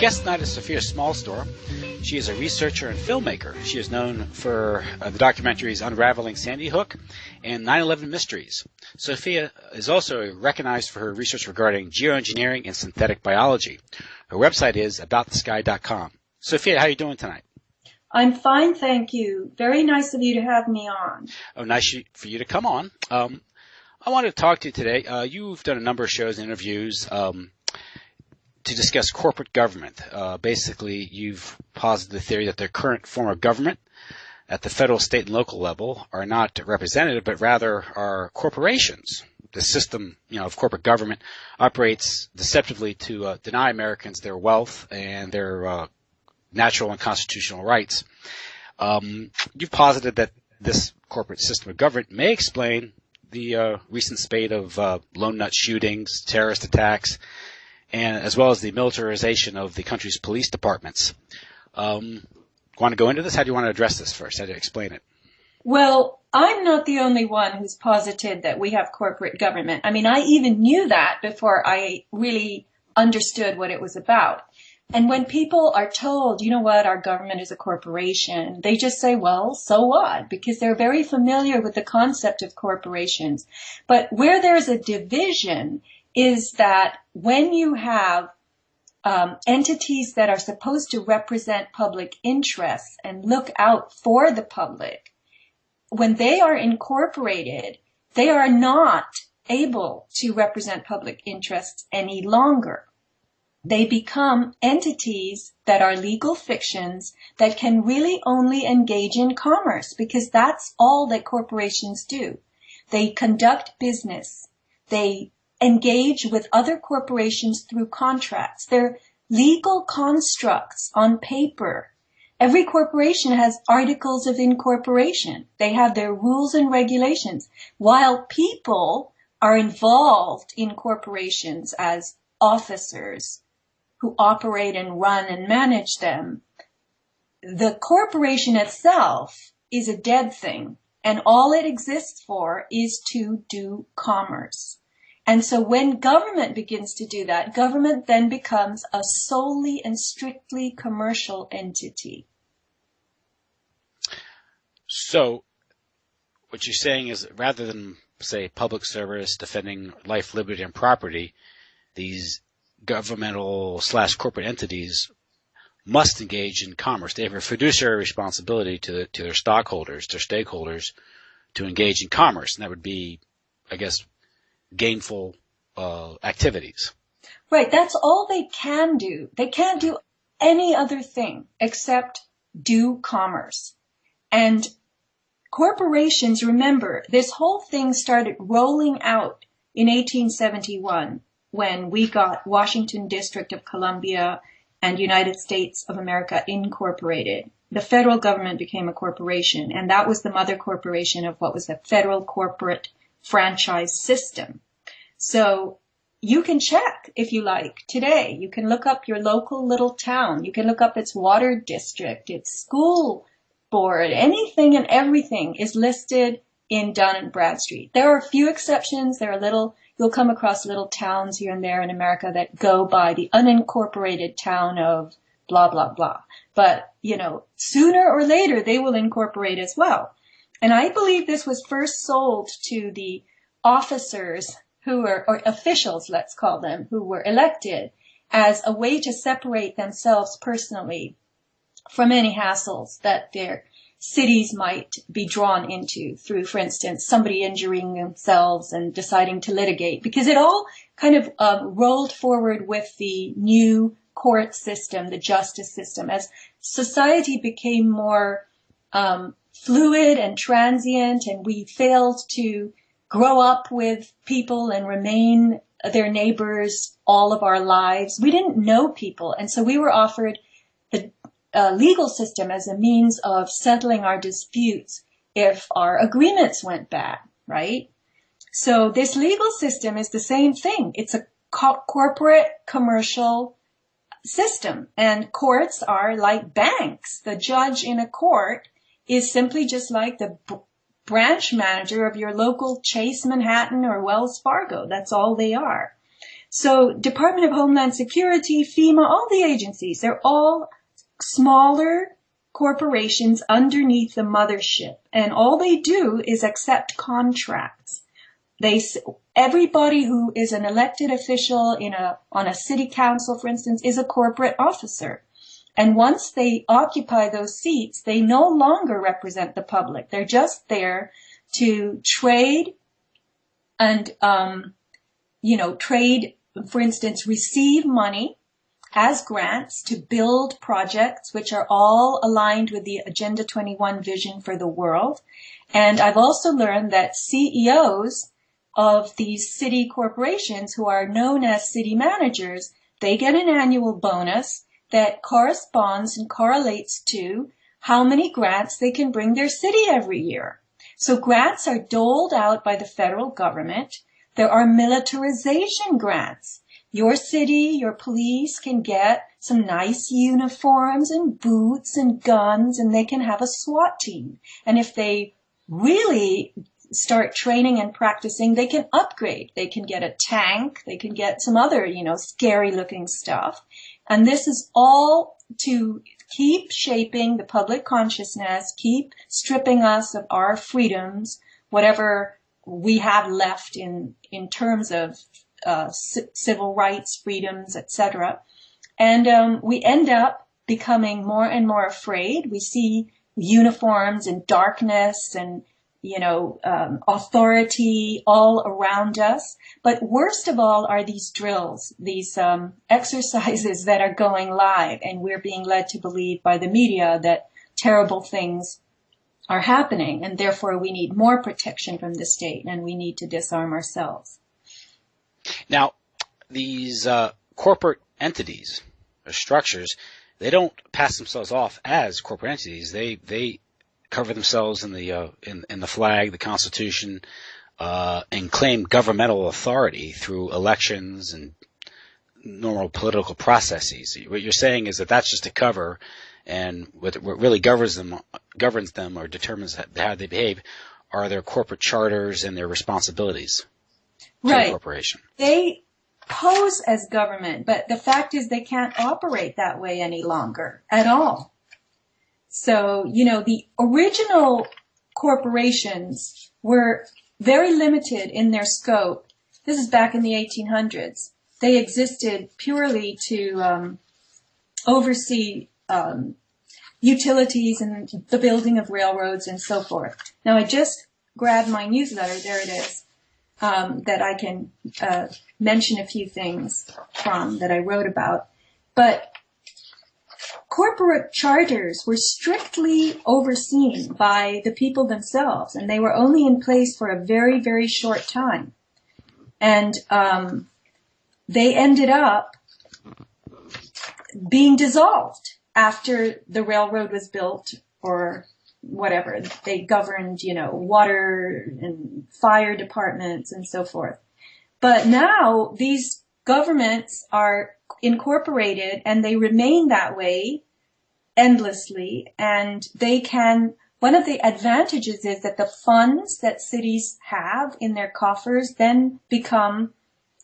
guest tonight is Sofia Smallstorm. She is a researcher and filmmaker. She is known for the documentaries Unraveling Sandy Hook and 9/11 Mysteries. Sofia is also recognized for her research regarding geoengineering and synthetic biology. Her website is aboutthesky.com. Sofia, how are you doing tonight? I'm fine, thank you. Very nice of you to have me on. Oh, nice for you to come on. I wanted to talk to you today. You've done a number of shows and interviews to discuss corporate government. Basically, you've posited the theory that the current form of government at the federal, state, and local level are not representative, but rather are corporations. The system, of corporate government operates deceptively to deny Americans their wealth and their natural and constitutional rights. You've posited that this corporate system of government may explain the recent spate of lone nut shootings, terrorist attacks, and as well as the militarization of the country's police departments. Want to go into this? How do you want to address this first? How do you explain it? Well, I'm not the only one who's posited that we have corporate government. I mean, I even knew that before I really understood what it was about. And when people are told, you know what, our government is a corporation, they just say, well, so what? Because they're very familiar with the concept of corporations. But where there's a division is that when you have entities that are supposed to represent public interests and look out for the public, when they are incorporated, they are not able to represent public interests any longer. They become entities that are legal fictions that can really only engage in commerce, because that's all that corporations do. They conduct business. They engage with other corporations through contracts. They're legal constructs on paper. Every corporation has articles of incorporation. They have their rules and regulations. While people are involved in corporations as officers who operate and run and manage them, the corporation itself is a dead thing, and all it exists for is to do commerce. And so when government begins to do that, government then becomes a solely and strictly commercial entity. So what you're saying is, rather than, say, public service defending life, liberty, and property, these governmental/corporate entities must engage in commerce. They have a fiduciary responsibility to their stockholders, their stakeholders, to engage in commerce. And that would be, I guess, gainful activities. Right. That's all they can do. They can't do any other thing except do commerce. And corporations, remember, this whole thing started rolling out in 1871 when we got Washington District of Columbia and United States of America incorporated. The federal government became a corporation, and that was the mother corporation of what was the federal corporate franchise system. So you can check, if you like, today. You can look up your local little town. You can look up its water district, its school board. Anything and everything is listed in Dun & Bradstreet. There are a few exceptions. You'll come across little towns here and there in America that go by the unincorporated town of blah, blah, blah. But, sooner or later, they will incorporate as well. And I believe this was first sold to the officers or officials, let's call them, who were elected as a way to separate themselves personally from any hassles that their cities might be drawn into through, for instance, somebody injuring themselves and deciding to litigate, because it all kind of rolled forward with the new court system, the justice system, as society became more fluid and transient, and we failed to grow up with people and remain their neighbors all of our lives. We didn't know people, and so we were offered the legal system as a means of settling our disputes if our agreements went bad, right? So this legal system is the same thing. It's a corporate commercial system, and courts are like banks. The judge in a court is simply just like the branch manager of your local Chase Manhattan or Wells Fargo. That's all they are. So Department of Homeland Security, FEMA, all the agencies, they're all smaller corporations underneath the mothership. And all they do is accept contracts. Everybody who is an elected official on a city council, for instance, is a corporate officer. And once they occupy those seats, they no longer represent the public. They're just there to trade and, for instance, receive money as grants to build projects which are all aligned with the Agenda 21 vision for the world. And I've also learned that CEOs of these city corporations who are known as city managers, they get an annual bonus that corresponds and correlates to how many grants they can bring their city every year. So grants are doled out by the federal government. There are militarization grants. Your city, your police can get some nice uniforms and boots and guns, and they can have a SWAT team. And if they really start training and practicing, they can upgrade. They can get a tank. They can get some other, scary looking stuff. And this is all to keep shaping the public consciousness, keep stripping us of our freedoms, whatever we have left in terms of civil rights, freedoms, etc. And we end up becoming more and more afraid. We see uniforms and darkness and authority all around us. But worst of all are these drills, these exercises that are going live, and we're being led to believe by the media that terrible things are happening, and therefore we need more protection from the state, and we need to disarm ourselves. Now, these corporate entities or structures, they don't pass themselves off as corporate entities. They cover themselves in the flag, the Constitution, and claim governmental authority through elections and normal political processes. What you're saying is that that's just a cover, and what really governs them or determines how they behave are their corporate charters and their responsibilities to the corporation. They pose as government, but the fact is they can't operate that way any longer at all. So, the original corporations were very limited in their scope. This is back in the 1800s. They existed purely to oversee utilities and the building of railroads and so forth. Now, I just grabbed my newsletter. There it is, that I can mention a few things from that I wrote about. But corporate charters were strictly overseen by the people themselves, and they were only in place for a very, very short time. And they ended up being dissolved after the railroad was built or whatever. They governed, water and fire departments and so forth. But now these governments are incorporated, and they remain that way endlessly, and one of the advantages is that the funds that cities have in their coffers then become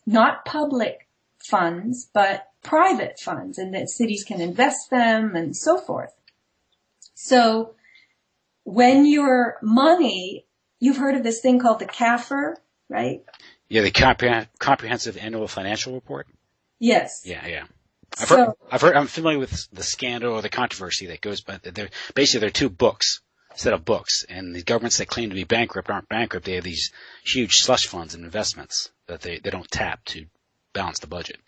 not public funds, but private funds, and that cities can invest them and so forth. So when your money, you've heard of this thing called the CAFR, right? Yeah, the Comprehensive Annual Financial Report. Yes. Yeah. I'm familiar with the scandal or the controversy that goes by. They're two set of books, and the governments that claim to be bankrupt aren't bankrupt. They have these huge slush funds and investments that they don't tap to balance the budget.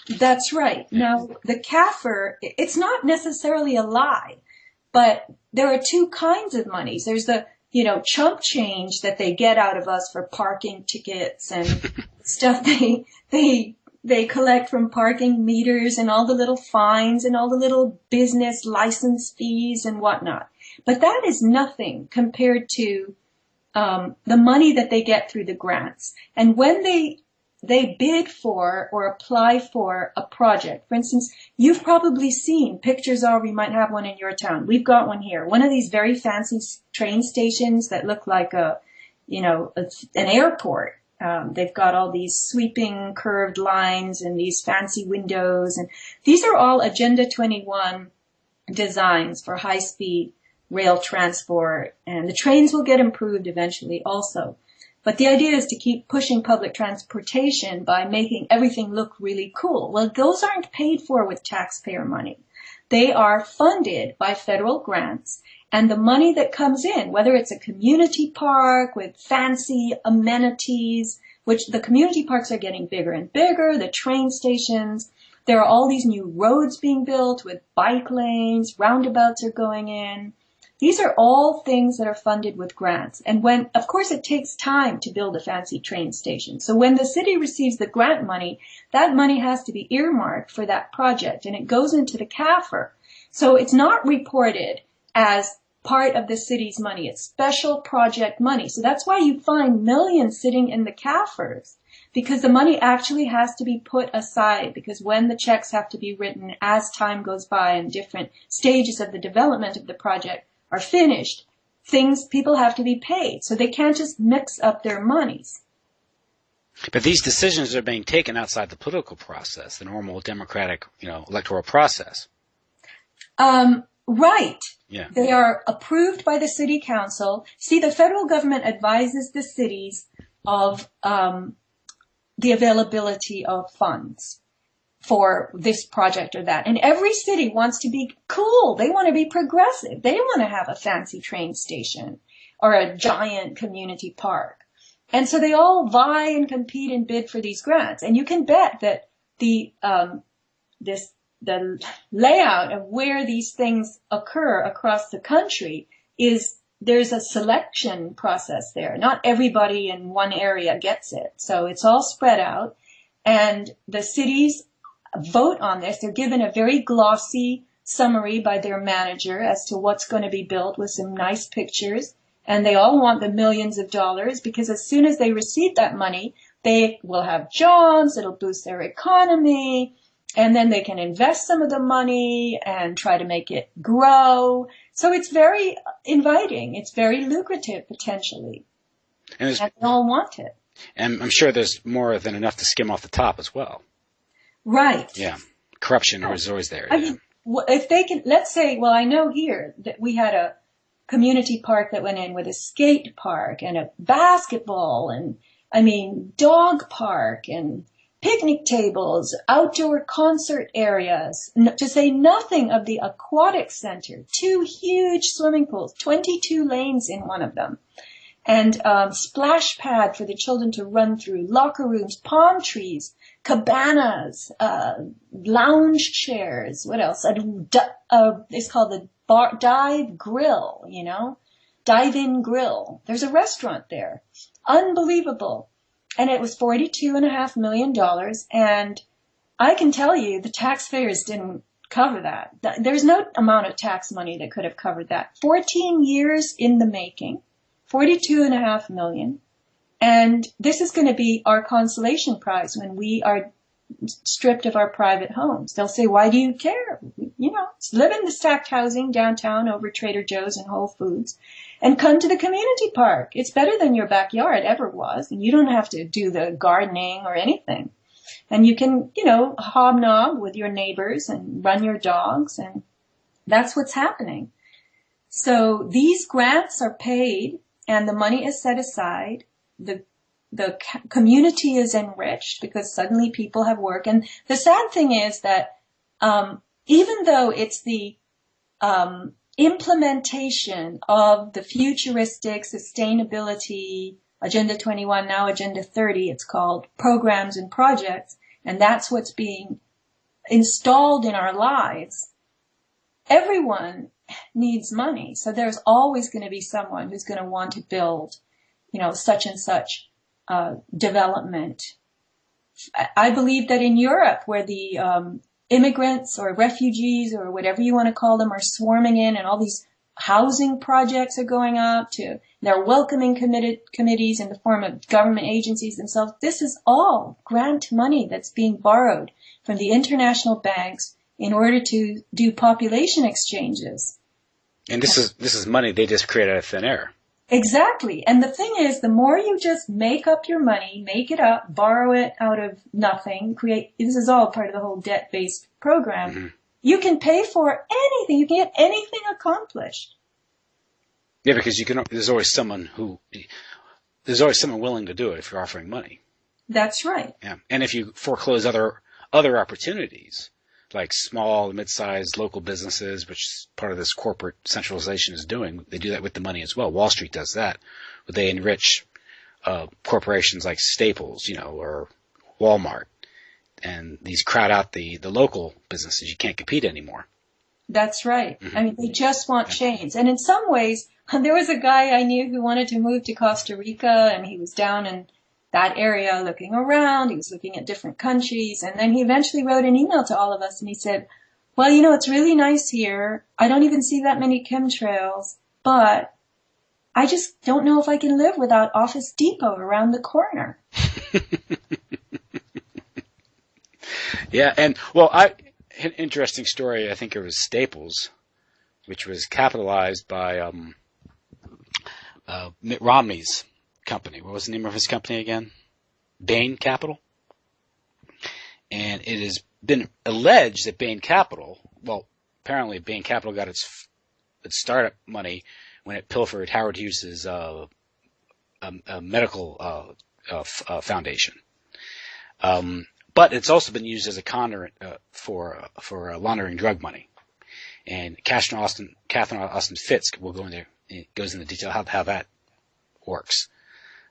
That's right. Now, the CAFR, it's not necessarily a lie, but there are two kinds of monies. There's the, chump change that they get out of us for parking tickets and stuff they collect from parking meters and all the little fines and all the little business license fees and whatnot. But that is nothing compared to the money that they get through the grants. And when they bid for or apply for a project, for instance, you've probably seen pictures of, you might have one in your town. We've got one here. One of these very fancy train stations that look like an airport. They've got all these sweeping curved lines and these fancy windows. And these are all Agenda 21 designs for high-speed rail transport. And the trains will get improved eventually also. But the idea is to keep pushing public transportation by making everything look really cool. Well, those aren't paid for with taxpayer money. They are funded by federal grants. And the money that comes in, whether it's a community park with fancy amenities, which the community parks are getting bigger and bigger, the train stations, there are all these new roads being built with bike lanes, roundabouts are going in. These are all things that are funded with grants. And when, of course, it takes time to build a fancy train station. So when the city receives the grant money, that money has to be earmarked for that project, and it goes into the CAFR. So it's not reported as part of the city's money. It's special project money. So that's why you find millions sitting in the CAFRs, because the money actually has to be put aside, because when the checks have to be written as time goes by and different stages of the development of the project are finished, people have to be paid. So they can't just mix up their monies. But these decisions are being taken outside the political process, the normal democratic, electoral process. Right. Yeah. They are approved by the city council. See, the federal government advises the cities of the availability of funds for this project or that. And every city wants to be cool. They want to be progressive. They want to have a fancy train station or a giant community park. And so they all vie and compete and bid for these grants. And you can bet that the layout of where these things occur across the country there's a selection process there. Not everybody in one area gets it. So it's all spread out. And the cities vote on this. They're given a very glossy summary by their manager as to what's going to be built with some nice pictures. And they all want the millions of dollars, because as soon as they receive that money, they will have jobs. It'll boost their economy. And then they can invest some of the money and try to make it grow. So it's very inviting. It's very lucrative, potentially. And they all want it. And I'm sure there's more than enough to skim off the top as well. Right. Yeah. Corruption is always there. I mean, if they can, let's say, I know here that we had a community park that went in with a skate park and a basketball and, dog park and picnic tables, outdoor concert areas, to say nothing of the aquatic center, 2 huge swimming pools, 22 lanes in one of them, and splash pad for the children to run through, locker rooms, palm trees, cabanas, lounge chairs, what else? It's called the dive grill, dive-in grill. There's a restaurant there. Unbelievable. And it was $42.5 million. And I can tell you the taxpayers didn't cover that. There's no amount of tax money that could have covered that. 14 years in the making, $42.5 million. And this is going to be our consolation prize when we are stripped of our private homes. They'll say, why do you care? Live in the stacked housing downtown over Trader Joe's and Whole Foods and come to the community park. It's better than your backyard ever was. And you don't have to do the gardening or anything. And you can, hobnob with your neighbors and run your dogs. And that's what's happening. So these grants are paid and the money is set aside. The community is enriched because suddenly people have work. And the sad thing is that even though it's the implementation of the futuristic sustainability Agenda 21, now Agenda 30, it's called, programs and projects, and that's what's being installed in our lives, everyone needs money. So there's always going to be someone who's going to want to build, such and such development. I believe that in Europe, where the immigrants or refugees or whatever you want to call them are swarming in, and all these housing projects are going up to, they're welcoming committees in the form of government agencies themselves. This is all grant money that's being borrowed from the international banks in order to do population exchanges. And this is money they just create out of thin air. Exactly. And the thing is, the more you just make up your money, make it up, borrow it out of nothing, this is all part of the whole debt-based program. Mm-hmm. You can pay for anything. You can get anything accomplished. Yeah, because there's always someone willing to do it if you're offering money. That's right. Yeah. And if you foreclose other opportunities, like small, mid-sized local businesses, which part of this corporate centralization is doing, they do that with the money as well. Wall Street does that. But they enrich corporations like Staples, or Walmart. And these crowd out the local businesses. You can't compete anymore. That's right. Mm-hmm. I mean, they just want chains. And in some ways, there was a guy I knew who wanted to move to Costa Rica, and he was down in that area looking around. He was looking at different countries. And then he eventually wrote an email to all of us, and he said, well, it's really nice here. I don't even see that many chemtrails, but I just don't know if I can live without Office Depot around the corner. Yeah, and an interesting story. I think it was Staples, which was capitalized by Mitt Romney's company. What was the name of his company again? Bain Capital. And it has been alleged that Bain Capital, apparently Bain Capital got its startup money when it pilfered Howard Hughes's medical foundation. But it's also been used as a conduit for laundering drug money. And Catherine Austin Fitz will go in there. It goes into detail how that works.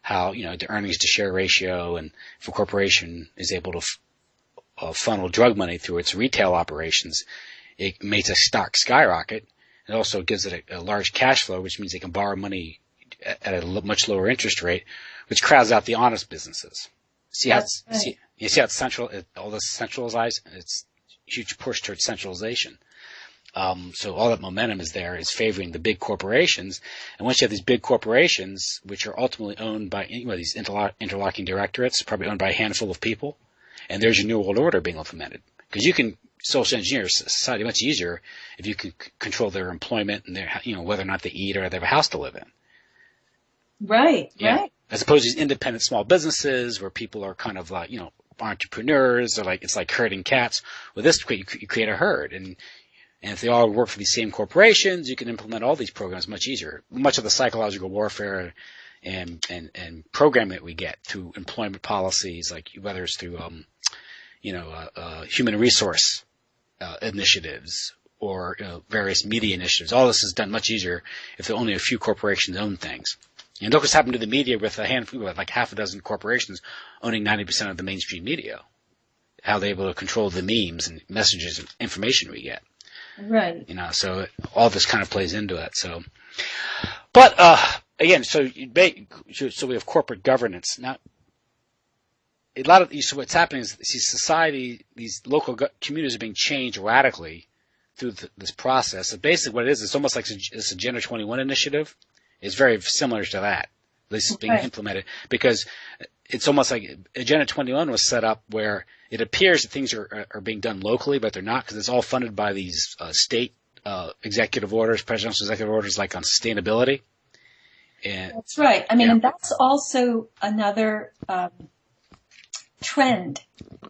How the earnings to share ratio, and if a corporation is able to funnel drug money through its retail operations, it makes a stock skyrocket. It also gives it a large cash flow, which means they can borrow money at a much lower interest rate, which crowds out the honest businesses. You see how it's all this centralized? It's a huge push towards centralization. So all that momentum is favoring the big corporations. And once you have these big corporations, which are ultimately owned by these interlocking directorates, probably owned by a handful of people, and there's your New World Order being implemented. Because you can social engineer society much easier if you can control their employment and their, whether or not they eat or they have a house to live in. Right, yeah. right. As opposed to these independent small businesses where people are kind of like, entrepreneurs, or it's like herding cats. With this, you create a herd, and if they all work for these same corporations, you can implement all these programs much easier. Much of the psychological warfare and programming that we get through employment policies, like whether it's through human resource initiatives or various media initiatives, all this is done much easier if only a few corporations own things. And look what's happened to the media with like half a dozen corporations owning 90% of the mainstream media. How they're able to control the memes and messages and information we get. Right. So all this kind of plays into it. So, but again, so we have corporate governance now. So what's happening is these local communities are being changed radically through this process. So basically, what it is, it's almost like this Agenda 21 initiative. It's very similar to that. This is being implemented because it's almost like Agenda 21 was set up where it appears that things are being done locally, but they're not, because it's all funded by these state executive orders, presidential executive orders, like on sustainability. And that's right. I mean, and that's also another trend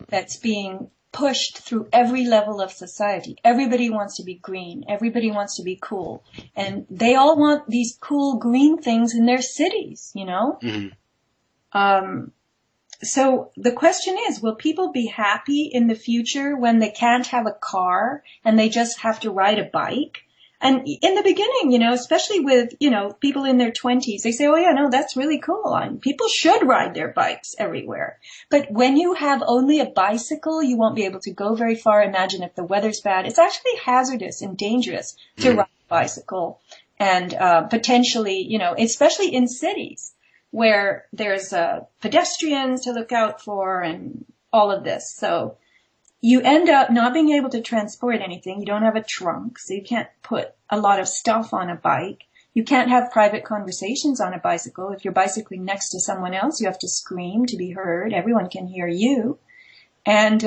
that's being pushed through every level of society. Everybody wants to be green. Everybody wants to be cool. And they all want these cool green things in their cities, Mm-hmm. So the question is, will people be happy in the future when they can't have a car and they just have to ride a bike? And in the beginning, especially with, people in their 20s, they say, oh yeah, no, that's really cool. People should ride their bikes everywhere. But when you have only a bicycle, you won't be able to go very far. Imagine if the weather's bad. It's actually hazardous and dangerous to ride a bicycle. And potentially, especially in cities where there's pedestrians to look out for and all of this. So you end up not being able to transport anything. You don't have a trunk, so you can't put a lot of stuff on a bike. You can't have private conversations on a bicycle. If you're bicycling next to someone else, you have to scream to be heard. Everyone can hear you. And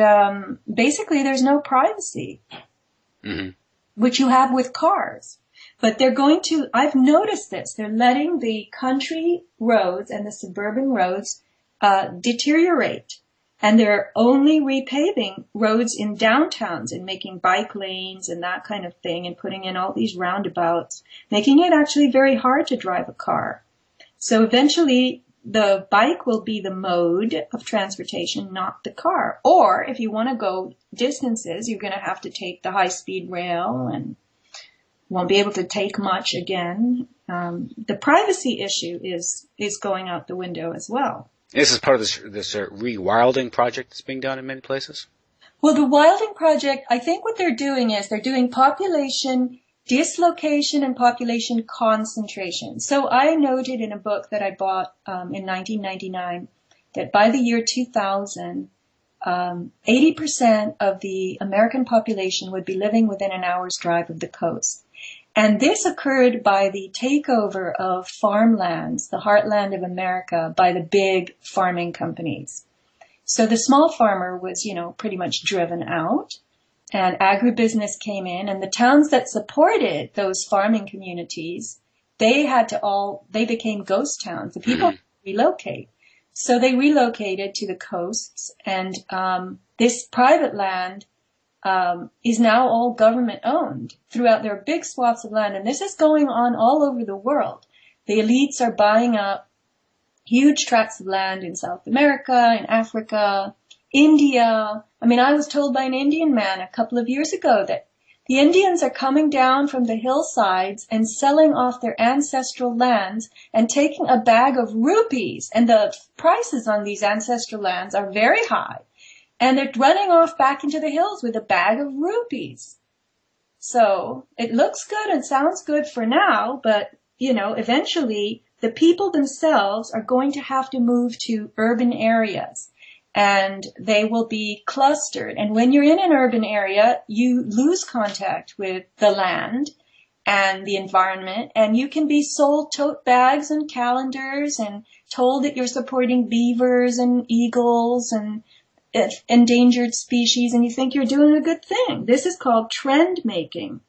basically there's no privacy, mm-hmm. which you have with cars. But I've noticed this, they're letting the country roads and the suburban roads deteriorate. And they're only repaving roads in downtowns and making bike lanes and that kind of thing and putting in all these roundabouts, making it actually very hard to drive a car. So eventually the bike will be the mode of transportation, not the car. Or if you want to go distances, you're going to have to take the high-speed rail and won't be able to take much again. The privacy issue is going out the window as well. This is part of this rewilding project that's being done in many places? Well, the wilding project, I think what they're doing is they're doing population dislocation and population concentration. So I noted in a book that I bought in 1999 that by the year 2000, 80% of the American population would be living within an hour's drive of the coast. And this occurred by the takeover of farmlands, the heartland of America, by the big farming companies. So the small farmer was, pretty much driven out, and agribusiness came in, and the towns that supported those farming communities, they became ghost towns. The people relocate. So they relocated to the coasts, and this private land is now all government owned throughout their big swaths of land. And this is going on all over the world. The elites are buying up huge tracts of land in South America, in Africa, India. I mean, I was told by an Indian man a couple of years ago that the Indians are coming down from the hillsides and selling off their ancestral lands and taking a bag of rupees. And the prices on these ancestral lands are very high. And they're running off back into the hills with a bag of rupees. So it looks good and sounds good for now, but, eventually the people themselves are going to have to move to urban areas. And they will be clustered. And when you're in an urban area, you lose contact with the land and the environment. And you can be sold tote bags and calendars and told that you're supporting beavers and eagles and endangered species, and you think you're doing a good thing. This is called trend making.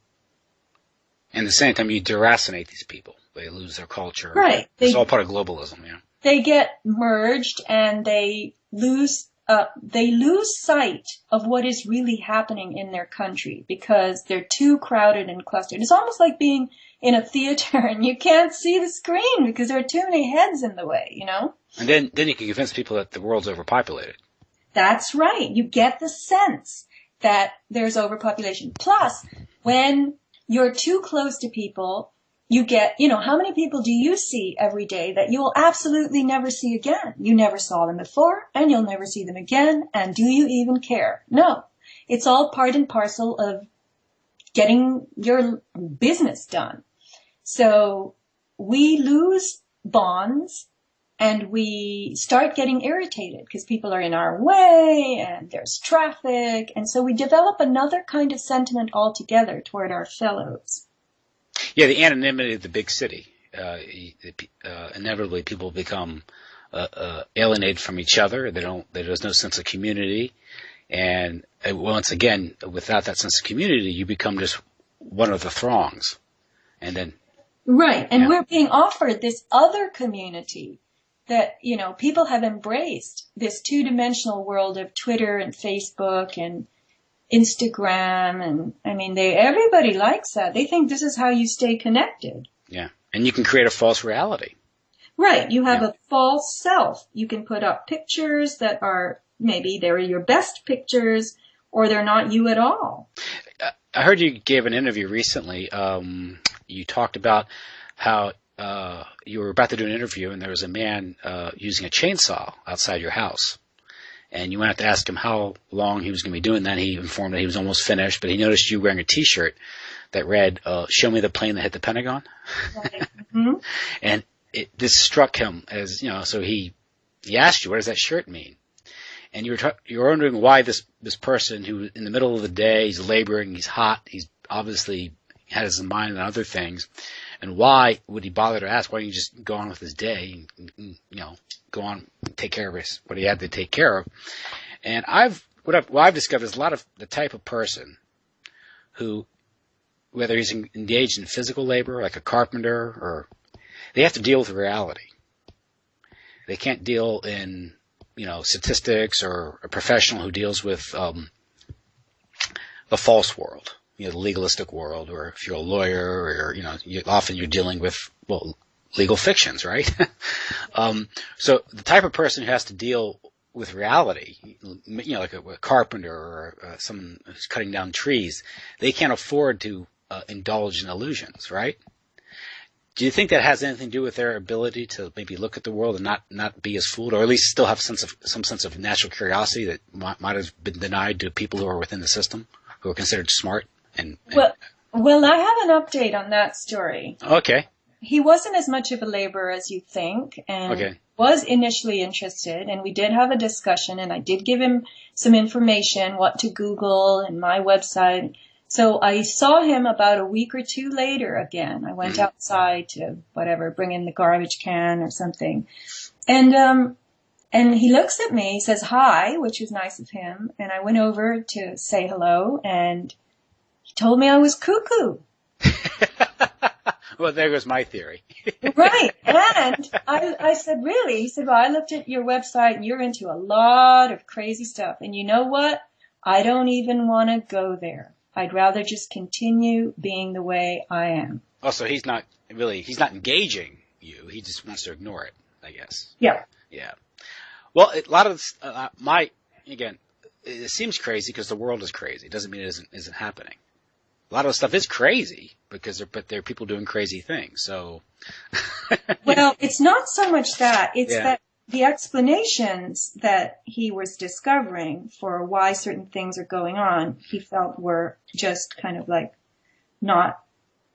And at the same time, you deracinate these people. They lose their culture. Right. It's all part of globalism, yeah. They get merged, and they lose sight of what is really happening in their country because they're too crowded and clustered. It's almost like being in a theater and you can't see the screen because there are too many heads in the way, And then you can convince people that the world's overpopulated. That's right. You get the sense that there's overpopulation. Plus, when you're too close to people, you get, how many people do you see every day that you will absolutely never see again? You never saw them before, and you'll never see them again, and do you even care? No. It's all part and parcel of getting your business done. So we lose bonds. And we start getting irritated because people are in our way and there's traffic. And so we develop another kind of sentiment altogether toward our fellows. Yeah, the anonymity of the big city. Inevitably, people become alienated from each other. There's no sense of community. And once again, without that sense of community, you become just one of the throngs. And then. Right. And we're being offered this other community that, people have embraced this two-dimensional world of Twitter and Facebook and Instagram. And everybody likes that. They think this is how you stay connected. Yeah. And you can create a false reality. Right. You have a false self. You can put up pictures that are, maybe they're your best pictures or they're not you at all. I heard you gave an interview recently. You talked about how, you were about to do an interview and there was a man using a chainsaw outside your house. And you went out to ask him how long he was going to be doing that. He informed that he was almost finished, but he noticed you wearing a T-shirt that read, "Show me the plane that hit the Pentagon." Right. Mm-hmm. And this struck him as, so he asked you, what does that shirt mean? And you were wondering why this person who in the middle of the day, he's laboring, he's hot, he's obviously had his mind on other things. And why would he bother to ask? Why don't you just go on with his day and go on and take care of what he had to take care of? And what I've discovered is a lot of the type of person who whether he's engaged in physical labor, like a carpenter, or they have to deal with reality. They can't deal in, statistics, or a professional who deals with the false world, the legalistic world, or if you're a lawyer, or, often you're dealing with, legal fictions, right? So the type of person who has to deal with reality, like a carpenter or someone who's cutting down trees, they can't afford to indulge in illusions, right? Do you think that has anything to do with their ability to maybe look at the world and not be as fooled, or at least still have some sense of natural curiosity that might have been denied to people who are within the system, who are considered smart? Well, I have an update on that story. Okay. He wasn't as much of a laborer as you think, and was initially interested, and we did have a discussion, and I did give him some information, what to Google and my website. So I saw him about a week or two later again. I went outside to bring in the garbage can or something. And he looks at me, he says hi, which was nice of him. And I went over to say hello, and he told me I was cuckoo. Well, there goes my theory. Right. And I said, really? He said, well, I looked at your website and you're into a lot of crazy stuff. And you know what? I don't even want to go there. I'd rather just continue being the way I am. Oh, so he's not engaging you. He just wants to ignore it, I guess. Yeah. Yeah. Well, a lot of this, it seems crazy because the world is crazy. It doesn't mean it isn't happening. A lot of the stuff is crazy but there are people doing crazy things. So. Well, it's not so much that. It's that the explanations that he was discovering for why certain things are going on, he felt were just kind of like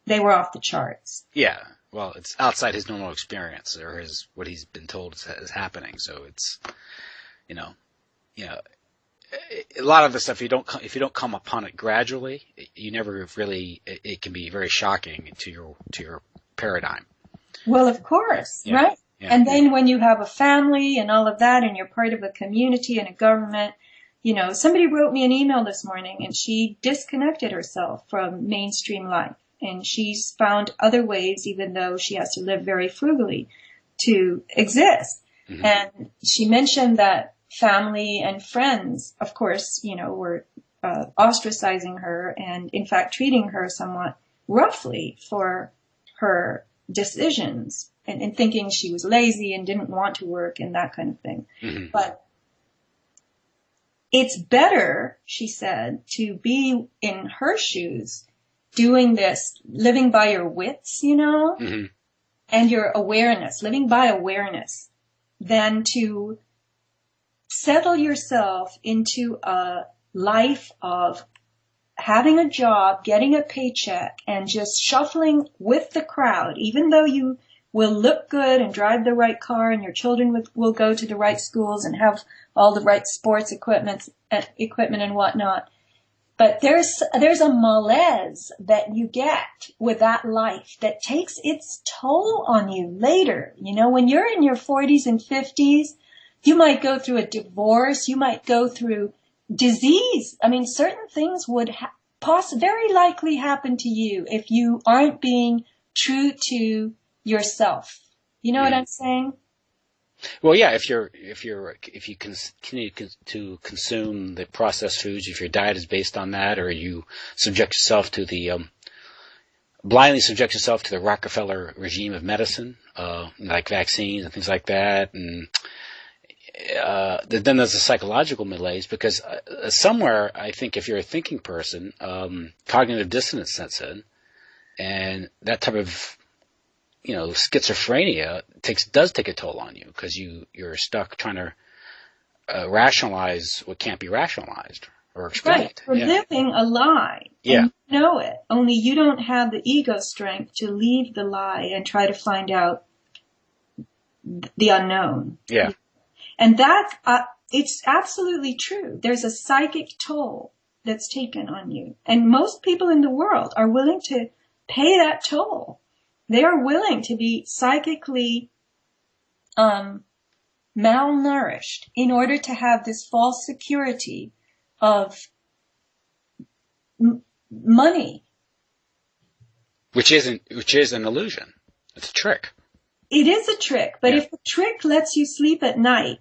they were off the charts. Yeah. Well, it's outside his normal experience or what he's been told is happening. So it's, a lot of the stuff if you don't come upon it gradually, you never really. It can be very shocking to your paradigm. Well, of course, right? Yeah, and then when you have a family and all of that, and you're part of a community and a government, somebody wrote me an email this morning, and she disconnected herself from mainstream life, and she's found other ways, even though she has to live very frugally, to exist. Mm-hmm. And she mentioned that family and friends, of course, were ostracizing her and, in fact, treating her somewhat roughly for her decisions and thinking she was lazy and didn't want to work and that kind of thing. Mm-hmm. But it's better, she said, to be in her shoes doing this, living by your wits, mm-hmm. and your awareness, living by awareness, than to settle yourself into a life of having a job, getting a paycheck, and just shuffling with the crowd, even though you will look good and drive the right car and your children will go to the right schools and have all the right sports equipment and whatnot. But there's a malaise that you get with that life that takes its toll on you later. When you're in your 40s and 50s, you might go through a divorce. You might go through disease. I mean, certain things would very likely happen to you if you aren't being true to yourself. You know what I'm saying? Well, yeah. If you continue to consume the processed foods, if your diet is based on that, or you blindly subject yourself to the Rockefeller regime of medicine, like vaccines and things like that, and then there's a psychological malaise because somewhere, I think, if you're a thinking person, cognitive dissonance sets in, and that type of schizophrenia does take a toll on you because you're stuck trying to rationalize what can't be rationalized or explained. Right, for living a lie. Yeah. And you know it. Only you don't have the ego strength to leave the lie and try to find out the unknown. Yeah. And that, it's absolutely true. There's a psychic toll that's taken on you. And most people in the world are willing to pay that toll. They are willing to be psychically malnourished in order to have this false security of money Which is an illusion. It's a trick. It is a trick, but if the trick lets you sleep at night,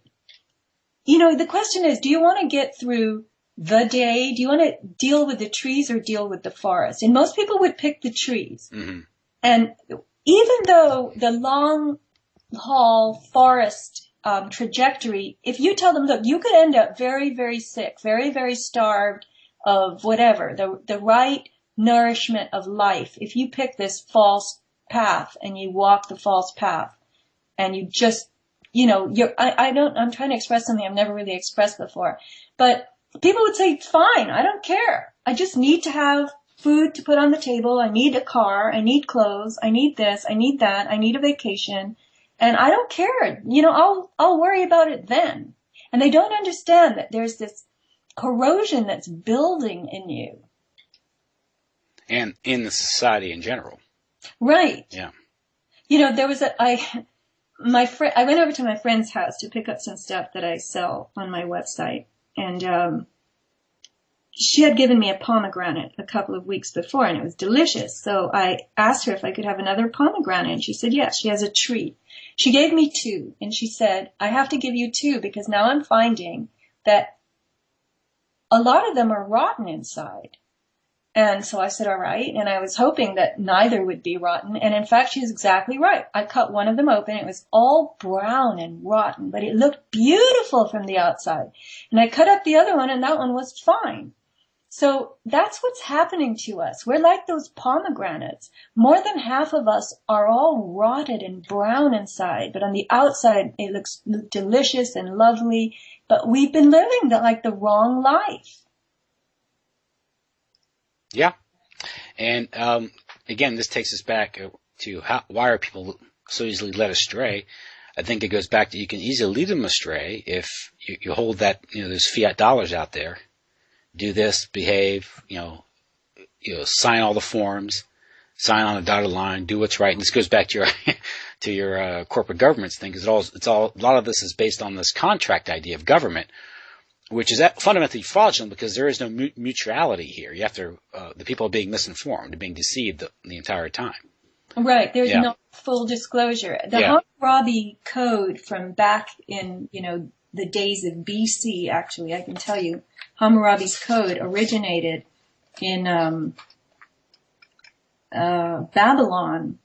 the question is, do you want to get through the day? Do you want to deal with the trees or deal with the forest? And most people would pick the trees. Mm-hmm. And even though the long haul forest trajectory, if you tell them, look, you could end up very, very sick, very, very starved of whatever, the right nourishment of life, if you pick this false path and you walk the false path and you just, I'm trying to express something I've never really expressed before, but people would say, fine, I don't care. I just need to have food to put on the table. I need a car. I need clothes. I need this. I need that. I need a vacation. And I don't care. I'll worry about it then. And they don't understand that there's this corrosion that's building in you. And in the society in general. Right. Yeah. There was I went over to my friend's house to pick up some stuff that I sell on my website. And she had given me a pomegranate a couple of weeks before, and it was delicious. So I asked her if I could have another pomegranate, and she said yes. She has a tree. She gave me 2, and she said, I have to give you 2 because now I'm finding that a lot of them are rotten inside. And so I said, all right. And I was hoping that neither would be rotten. And in fact, she was exactly right. I cut one of them open. It was all brown and rotten, but it looked beautiful from the outside. And I cut up the other one, and that one was fine. So that's what's happening to us. We're like those pomegranates. More than half of us are all rotted and brown inside, but on the outside, it looks delicious and lovely. But we've been living the wrong life. Yeah. And again, this takes us back to why are people so easily led astray? I think it goes back to you can easily lead them astray if you hold that, there's fiat dollars out there. Do this, behave, sign all the forms, sign on a dotted line, do what's right. And this goes back to your corporate governments thing, because a lot of this is based on this contract idea of government, which is fundamentally fraudulent because there is no mutuality here. You have to, the people are being misinformed, being deceived the entire time. Right. There's no full disclosure. The Hammurabi Code from back in, the days of BC, actually, I can tell you, Hammurabi's Code originated in Babylon.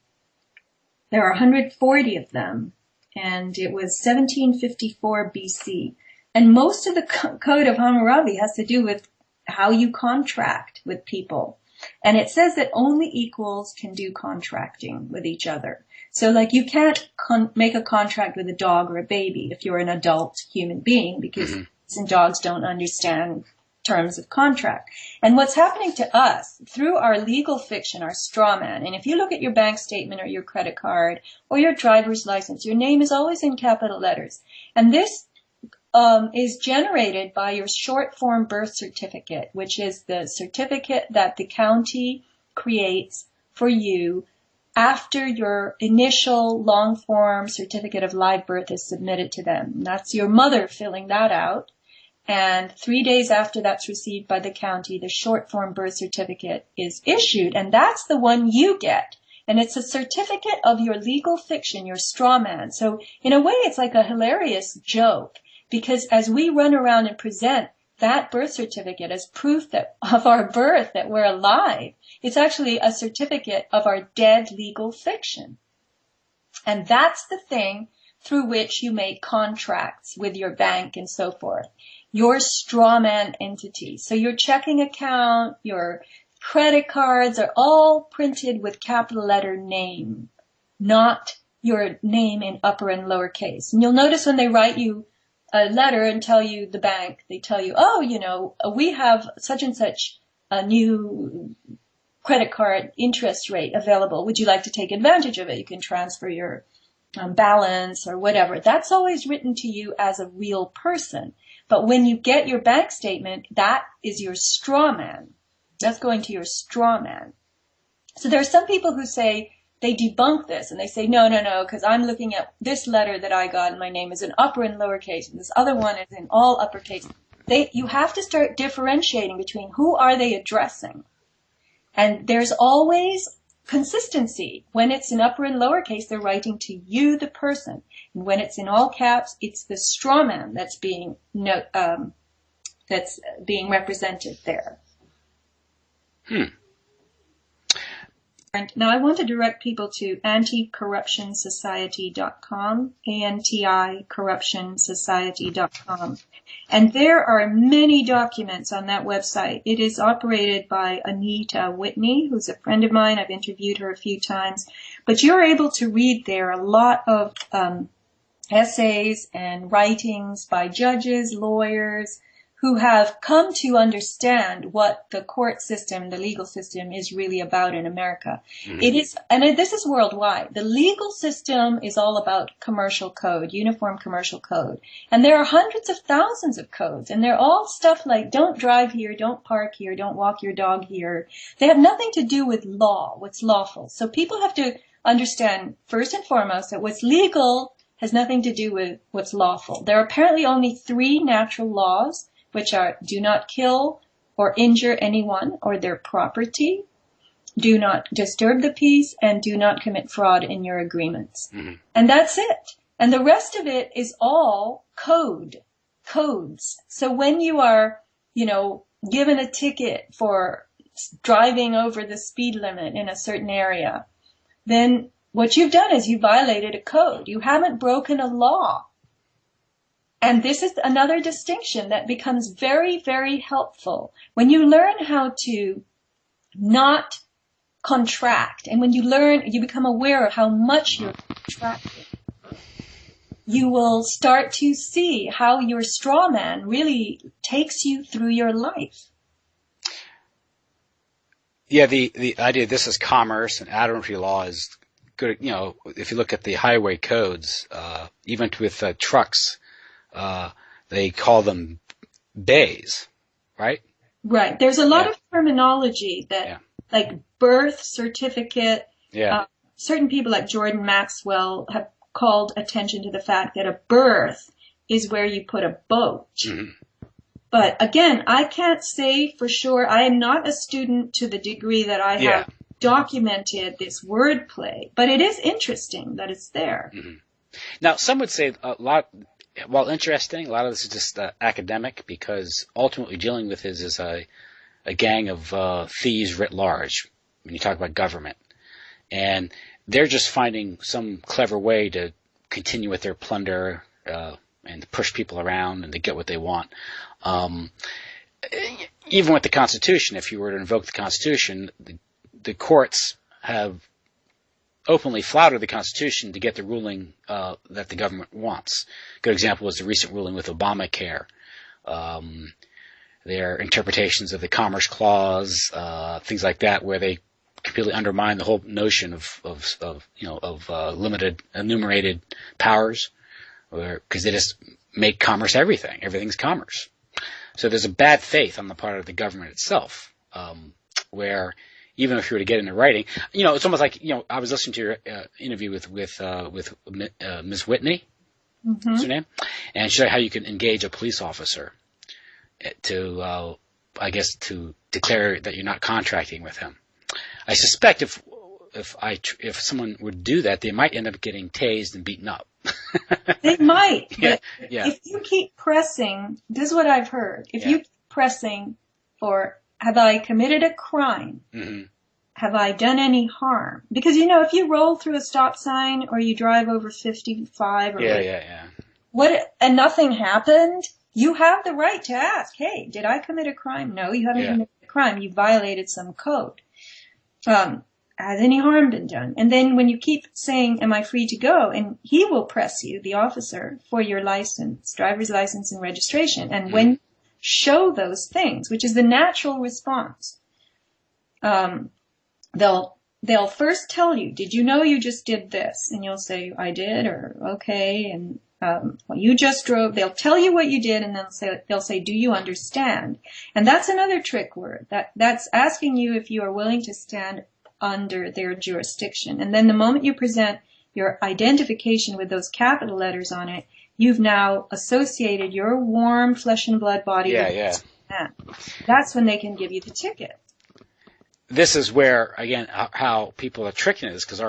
There are 140 of them, and it was 1754 BC. And most of the Code of Hammurabi has to do with how you contract with people. And it says that only equals can do contracting with each other. So you can't make a contract with a dog or a baby if you're an adult human being, because dogs don't understand terms of contract. And what's happening to us through our legal fiction, our straw man, and if you look at your bank statement or your credit card or your driver's license, your name is always in capital letters. And this is generated by your short form birth certificate, which is the certificate that the county creates for you after your initial long form certificate of live birth is submitted to them. And that's your mother filling that out. And 3 days after that's received by the county, the short form birth certificate is issued, and that's the one you get. And it's a certificate of your legal fiction, your straw man. So in a way, it's like a hilarious joke. Because as we run around and present that birth certificate as proof of our birth, that we're alive, it's actually a certificate of our dead legal fiction. And that's the thing through which you make contracts with your bank and so forth. Your straw man entity. So your checking account, your credit cards are all printed with capital letter name, not your name in upper and lower case. And you'll notice when they write you a letter and tell you, the bank, they tell you, we have such and such a new credit card interest rate available. Would you like to take advantage of it? You can transfer your balance or whatever. That's always written to you as a real person. But when you get your bank statement, that is your straw man. That's going to your straw man. So there are some people who say, they debunk this and they say, no, because I'm looking at this letter that I got and my name is in upper and lower case and this other one is in all uppercase. You have to start differentiating between who are they addressing. And there's always consistency. When it's in upper and lowercase, they're writing to you, the person. And when it's in all caps, it's the straw man that's being represented there. And now I want to direct people to anticorruptionsociety.com, anticorruptionsociety.com. And there are many documents on that website. It is operated by Anita Whitney, who's a friend of mine. I've interviewed her a few times. But you're able to read there a lot of essays and writings by judges, lawyers, who have come to understand what the court system, the legal system is really about in America. Mm-hmm. It is, and this is worldwide. The legal system is all about commercial code, uniform commercial code. And there are hundreds of thousands of codes, and they're all stuff like don't drive here, don't park here, don't walk your dog here. They have nothing to do with law, what's lawful. So people have to understand, first and foremost, that what's legal has nothing to do with what's lawful. There are apparently only 3 natural laws, which are do not kill or injure anyone or their property, do not disturb the peace, and do not commit fraud in your agreements. Mm-hmm. And that's it. And the rest of it is all codes. So when you are, given a ticket for driving over the speed limit in a certain area, then what you've done is you violated a code. You haven't broken a law. And this is another distinction that becomes very, very helpful. When you learn how to not contract, and when you become aware of how much you're contracting, you will start to see how your straw man really takes you through your life. Yeah, the idea this is commerce and admiralty law is good. If you look at the highway codes, even with trucks, they call them bays, right? Right. There's a lot of terminology that, like birth certificate. Yeah. Certain people like Jordan Maxwell have called attention to the fact that a berth is where you put a boat. Mm-hmm. But again, I can't say for sure. I am not a student to the degree that I have documented this wordplay, but it is interesting that it's there. Mm-hmm. Now, some would say while interesting, a lot of this is just academic because ultimately dealing with is a gang of thieves writ large when you talk about government. And they're just finding some clever way to continue with their plunder and to push people around and to get what they want. Even with the Constitution, if you were to invoke the Constitution, the courts have openly flouted the Constitution to get the ruling that the government wants. A good example was the recent ruling with Obamacare. Their interpretations of the Commerce Clause, things like that, where they completely undermine the whole notion of limited enumerated powers, because they just make commerce everything. Everything's commerce. So there's a bad faith on the part of the government itself, where even if you were to get into writing, it's almost like, I was listening to your interview with Ms. Whitney, mm-hmm. What's her name? And she said how you can engage a police officer to declare that you're not contracting with him. I suspect if someone would do that, they might end up getting tased and beaten up. They might. But if you keep pressing, this is what I've heard. If you keep pressing for, have I committed a crime? Mm-hmm. Have I done any harm? Because, if you roll through a stop sign or you drive over 55 or and nothing happened, you have the right to ask, hey, did I commit a crime? No, you haven't committed a crime. You violated some code. Has any harm been done? And then when you keep saying, am I free to go? And he will press you, the officer, for your license, driver's license and registration. And when you show those things, which is the natural response, they'll first tell you, did you know you just did this? And you'll say, I did, or okay. And you just drove. They'll tell you what you did, and they'll say, do you understand? And that's another trick word. That's asking you if you are willing to stand under their jurisdiction. And then the moment you present your identification with those capital letters on it, you've now associated your warm flesh and blood body with that. That's when they can give you the ticket. this is where, again, how people are tricking us, because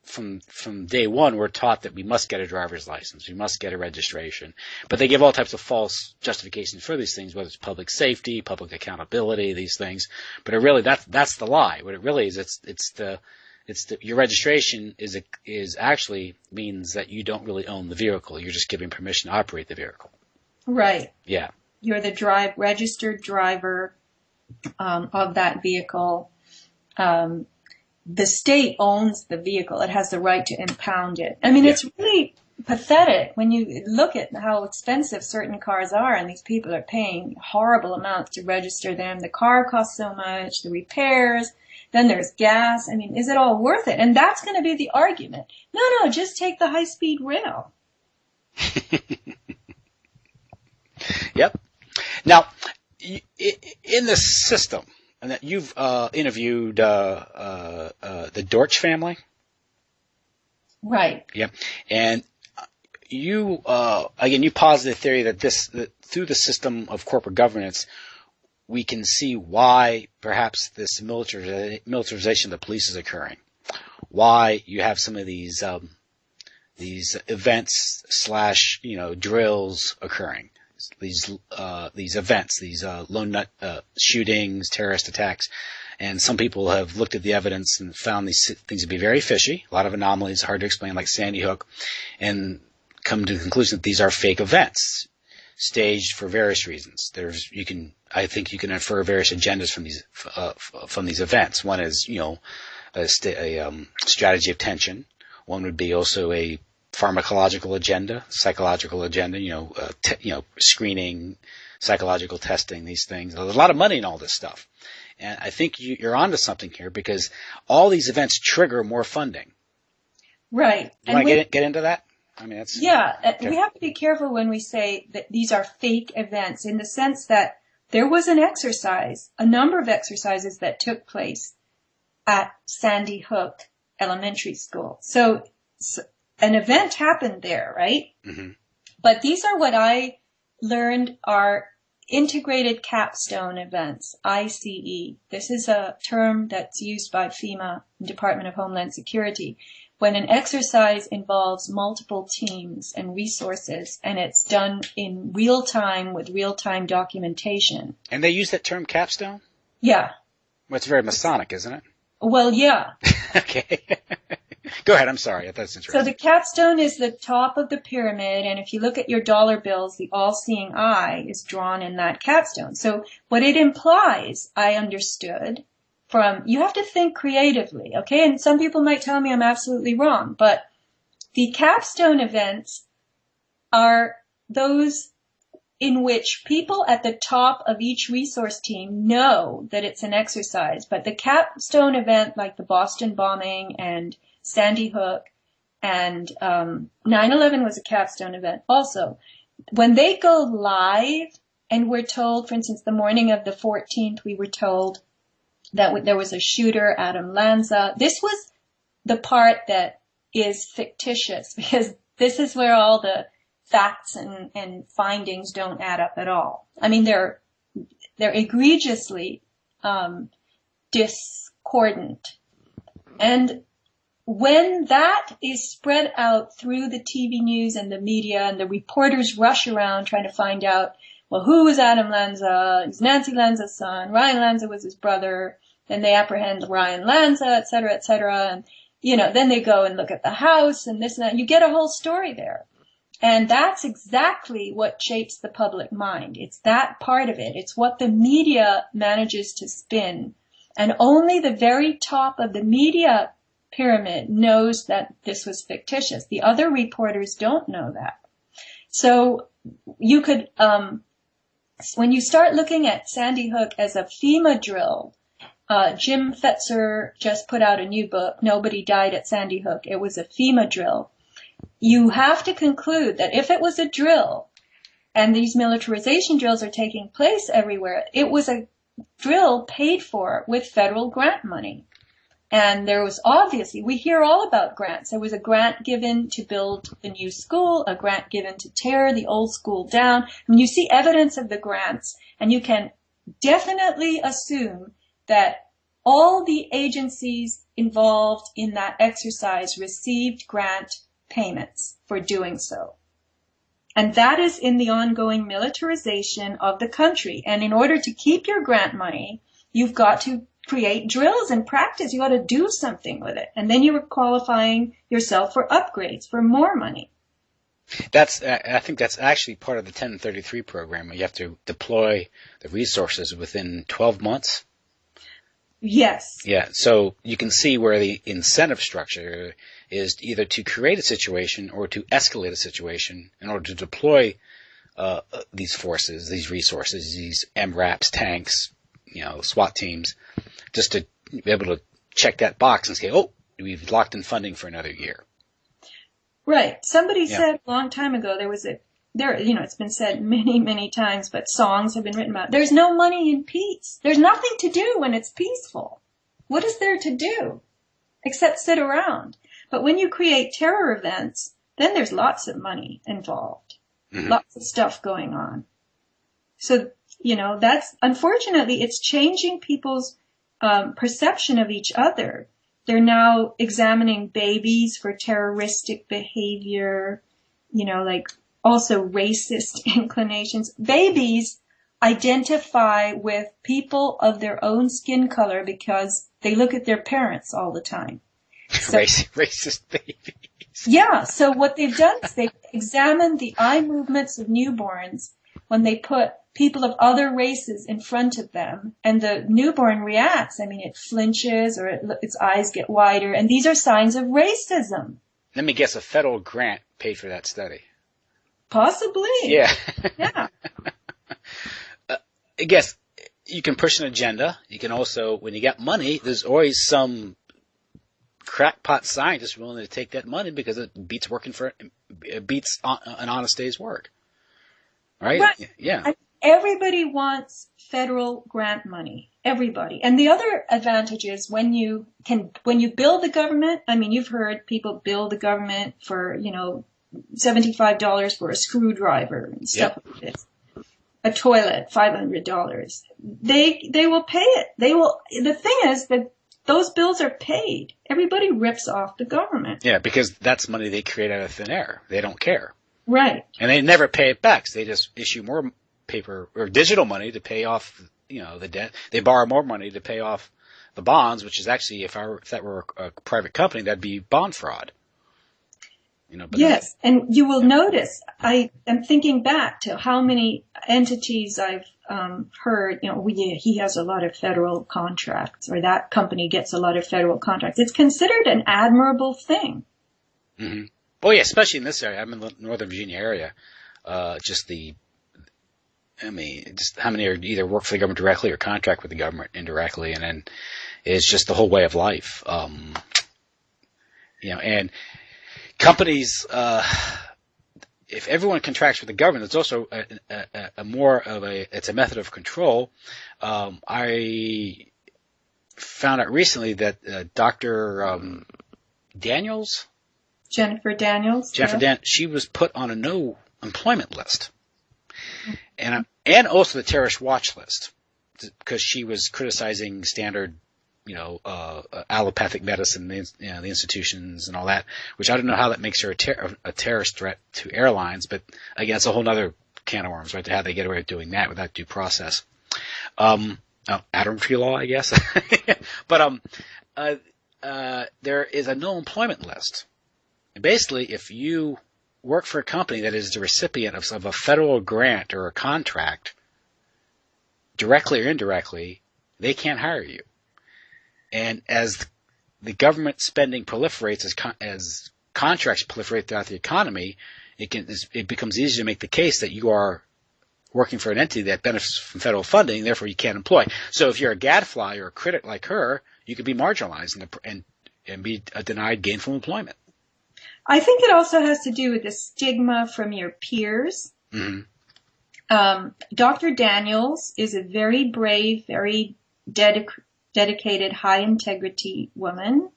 from day one, we're taught that we must get a driver's license, we must get a registration, but they give all types of false justifications for these things, whether it's public safety, public accountability, these things. But it really, that's the lie. What it really is, your registration is actually means that you don't really own the vehicle. You're just giving permission to operate the vehicle. Right. Yeah. You're the registered driver of that vehicle. The state owns the vehicle. It has the right to impound it. I mean, It's really pathetic when you look at how expensive certain cars are, and these people are paying horrible amounts to register them. The car costs so much, the repairs, then there's gas. I mean, is it all worth it? And that's going to be the argument. No, just take the high-speed rail. Yep. Now, in the system, and that you've interviewed the Dortch family, right? Yeah, and you again, you posit the theory that through the system of corporate governance, we can see why perhaps this militarization of the police is occurring, why you have some of these events / drills occurring. These events, these lone nut shootings, terrorist attacks, and some people have looked at the evidence and found these things to be very fishy. A lot of anomalies, hard to explain, like Sandy Hook, and come to the conclusion that these are fake events, staged for various reasons. I think you can infer various agendas from these events. One is, a strategy of tension. One would be also a pharmacological agenda, psychological agenda, screening, psychological testing, these things. There's a lot of money in all this stuff. And I think you're onto something here, because all these events trigger more funding. Right. You want to get into that? I mean, that's... Yeah. Okay. We have to be careful when we say that these are fake events, in the sense that there was a number of exercises that took place at Sandy Hook Elementary School. So an event happened there, right? Mm-hmm. But these are what I learned are integrated capstone events, ICE. This is a term that's used by FEMA, Department of Homeland Security, when an exercise involves multiple teams and resources, and it's done in real time with real-time documentation. And they use that term capstone? Yeah. Well, it's very Masonic, isn't it? Well, yeah. Okay. Go ahead. I'm sorry. That's interesting. So the capstone is the top of the pyramid, and if you look at your dollar bills, the all-seeing eye is drawn in that capstone. So what it implies, I understood, you have to think creatively, okay? And some people might tell me I'm absolutely wrong, but the capstone events are those in which people at the top of each resource team know that it's an exercise. But the capstone event, like the Boston bombing and Sandy Hook and 9/11 was a capstone event also. When they go live and we're told, for instance, the morning of the 14th, we were told that there was a shooter, Adam Lanza. This was the part that is fictitious, because this is where all the facts and findings don't add up at all. I mean, they're egregiously discordant. And when that is spread out through the TV news and the media, and the reporters rush around trying to find out, well, who was Adam Lanza? He's Nancy Lanza's son. Ryan Lanza was his brother. Then they apprehend Ryan Lanza, et cetera, et cetera. And, then they go and look at the house and this and that. You get a whole story there. And that's exactly what shapes the public mind. It's that part of it. It's what the media manages to spin. And only the very top of the media pyramid knows that this was fictitious. The other reporters don't know that. So you could, when you start looking at Sandy Hook as a FEMA drill, Jim Fetzer just put out a new book, Nobody Died at Sandy Hook. It was a FEMA drill. You have to conclude that if it was a drill, and these militarization drills are taking place everywhere, it was a drill paid for with federal grant money. And there was obviously, we hear all about grants. There was a grant given to build the new school, a grant given to tear the old school down. And you see evidence of the grants, and you can definitely assume that all the agencies involved in that exercise received grant payments for doing so. And that is in the ongoing militarization of the country. And in order to keep your grant money, you've got to create drills and practice. You got to do something with it. And then you were qualifying yourself for upgrades, for more money. I think that's actually part of the 1033 program. You have to deploy the resources within 12 months. Yes. Yeah, so you can see where the incentive structure is either to create a situation or to escalate a situation in order to deploy these forces, these resources, these MRAPs, tanks, SWAT teams, just to be able to check that box and say, oh, we've locked in funding for another year. Right. Somebody said a long time ago it's been said many, many times, but songs have been written about, there's no money in peace. There's nothing to do when it's peaceful. What is there to do except sit around? But when you create terror events, then there's lots of money involved. Mm-hmm. Lots of stuff going on. So, unfortunately, it's changing people's perception of each other. They're now examining babies for terroristic behavior, also racist inclinations. Babies identify with people of their own skin color because they look at their parents all the time. So, racist babies. Yeah, so what they've done is they've examined the eye movements of newborns when they put people of other races in front of them, and the newborn reacts. I mean, it flinches or its eyes get wider, and these are signs of racism. Let me guess, a federal grant paid for that study. Possibly. Yeah. Yeah. I guess you can push an agenda. You can also, when you get money, there's always some crackpot scientist willing to take that money because it beats an honest day's work. Right? Right. Yeah. Everybody wants federal grant money. Everybody. And the other advantage is when you build the government, I mean, you've heard people build the government for, $75 for a screwdriver and stuff like this. A toilet, $500. They will pay it. The thing is that those bills are paid. Everybody rips off the government. Yeah, because that's money they create out of thin air. They don't care. Right. And they never pay it back. So they just issue more paper or digital money to pay off, the debt. They borrow more money to pay off the bonds, which is actually, if that were a private company, that'd be bond fraud. But yes, and you will notice, I am thinking back to how many entities I've heard, he has a lot of federal contracts, or that company gets a lot of federal contracts. It's considered an admirable thing. Mm-hmm. Oh, yeah, especially in this area. I'm in the Northern Virginia area. Just how many are either work for the government directly or contract with the government indirectly, and then it's just the whole way of life. And companies, if everyone contracts with the government, it's also it's a method of control. I found out recently that Dr. Jennifer Daniels, she was put on a no employment list, and also the terrorist watch list because she was criticizing standard allopathic medicine, the institutions and all that, which I don't know how that makes her a terrorist threat to airlines, but again, it's a whole other can of worms, right, to how they get away with doing that without due process. Admiralty law, I guess. But there is a no employment list. And basically, if you work for a company that is the recipient of a federal grant or a contract, directly or indirectly, they can't hire you. And as the government spending proliferates, as contracts proliferate throughout the economy, it becomes easier to make the case that you are working for an entity that benefits from federal funding, therefore you can't employ. So if you're a gadfly or a critic like her, you could be marginalized and be denied gainful employment. I think it also has to do with the stigma from your peers. Mm-hmm. Dr. Daniels is a very brave, very dedicated, high-integrity woman,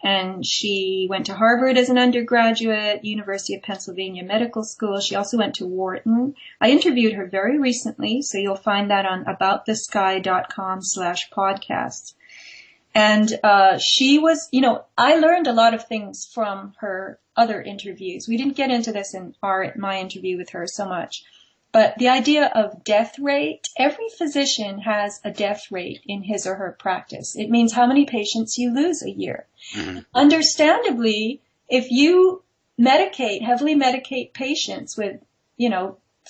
and she went to Harvard as an undergraduate, University of Pennsylvania Medical School. She also went to Wharton. I interviewed her very recently, so you'll find that on aboutthesky.com/podcasts. And she was, I learned a lot of things from her other interviews. We didn't get into this in my interview with her so much. But the idea of death rate, every physician has a death rate in his or her practice. It means how many patients you lose a year. Mm-hmm. Understandably, if you heavily medicate patients with,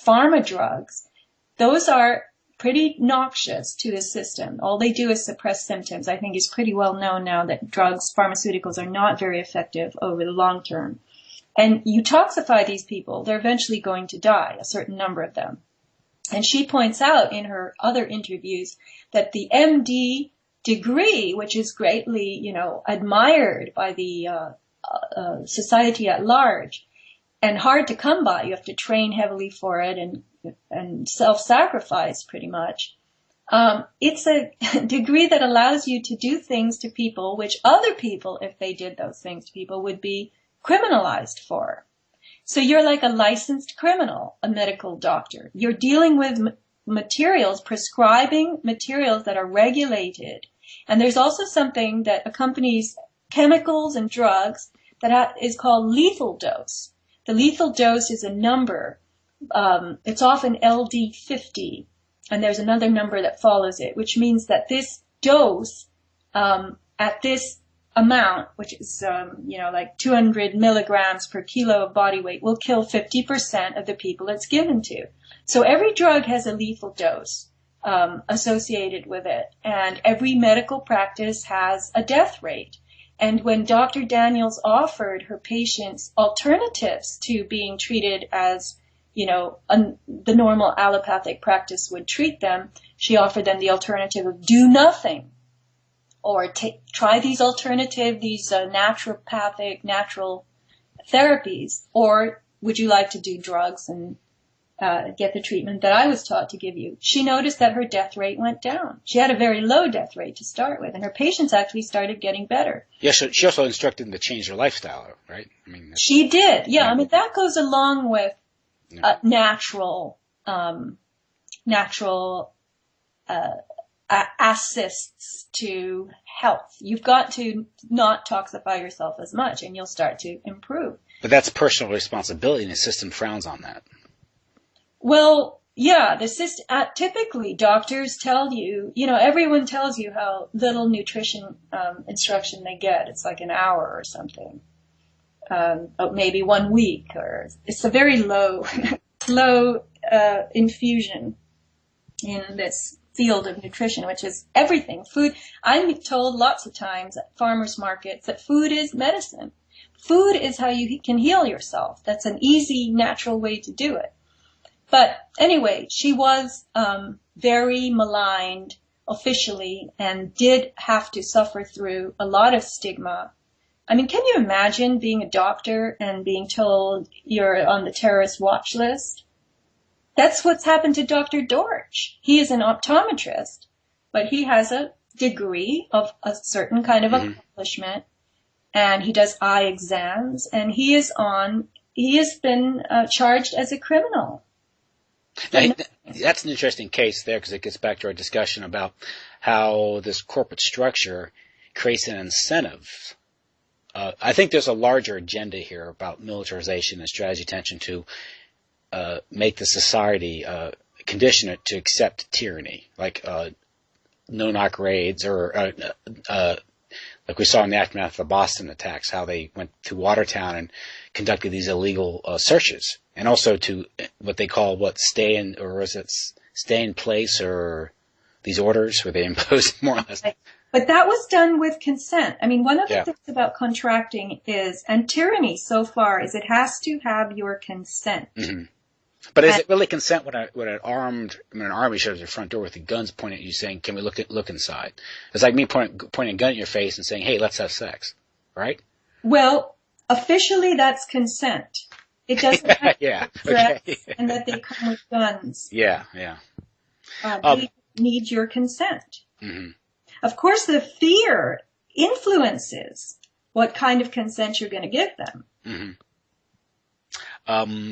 pharma drugs, those are pretty noxious to the system. All they do is suppress symptoms. I think it's pretty well known now that pharmaceuticals are not very effective over the long term. And you toxify these people, they're eventually going to die, a certain number of them. And she points out in her other interviews that the MD degree, which is greatly, admired by the society at large and hard to come by, you have to train heavily for it and self-sacrifice pretty much. It's a degree that allows you to do things to people which other people, if they did those things to people, would be criminalized for. So you're like a licensed criminal, a medical doctor. You're dealing with materials, prescribing materials that are regulated. And there's also something that accompanies chemicals and drugs that is called lethal dose. The lethal dose is a number. It's often LD50, and there's another number that follows it, which means that this dose at this amount, which is, like 200 milligrams per kilo of body weight, will kill 50% of the people it's given to. So every drug has a lethal dose associated with it, and every medical practice has a death rate. And when Dr. Daniels offered her patients alternatives to being treated as, the normal allopathic practice would treat them, she offered them the alternative of do nothing. Or try these naturopathic, natural therapies, or would you like to do drugs and get the treatment that I was taught to give you? She noticed that her death rate went down. She had a very low death rate to start with, and her patients actually started getting better. Yeah, so she also instructed them to change their lifestyle, right? She did, yeah. That goes along with natural assists to health. You've got to not toxify yourself as much, and you'll start to improve. But that's personal responsibility, and the system frowns on that. Well, yeah, the system, typically doctors tell you, everyone tells you how little nutrition instruction they get. It's like an hour or something, maybe 1 week, or it's a very low infusion in this field of nutrition, which is everything. Food. I'm told lots of times at farmers markets that food is medicine. Food is how you can heal yourself. That's an easy, natural way to do it. But anyway, she was very maligned officially and did have to suffer through a lot of stigma. Can you imagine being a doctor and being told you're on the terrorist watch list? That's what's happened to Dr. Dortch. He is an optometrist, but he has a degree of a certain kind of accomplishment, and he does eye exams, and he has been charged as a criminal. Now, that's an interesting case there because it gets back to our discussion about how this corporate structure creates an incentive. I think there's a larger agenda here about militarization and strategy attention to make the society condition it to accept tyranny, like no-knock raids or like we saw in the aftermath of the Boston attacks, how they went to Watertown and conducted these illegal searches, and also to what they call stay in place, or these orders where they impose more or less. But that was done with consent. One of the things about contracting and tyranny so far is it has to have your consent. Mm-hmm. But is it really consent when an army shows at your front door with the guns pointing at you saying, "Can we look inside?" It's like me pointing a gun at your face and saying, "Hey, let's have sex," right? Well, officially that's consent. It doesn't have threats and that they come with guns. Yeah. They need your consent. Mm-hmm. Of course, the fear influences what kind of consent you're going to give them. Mm-hmm.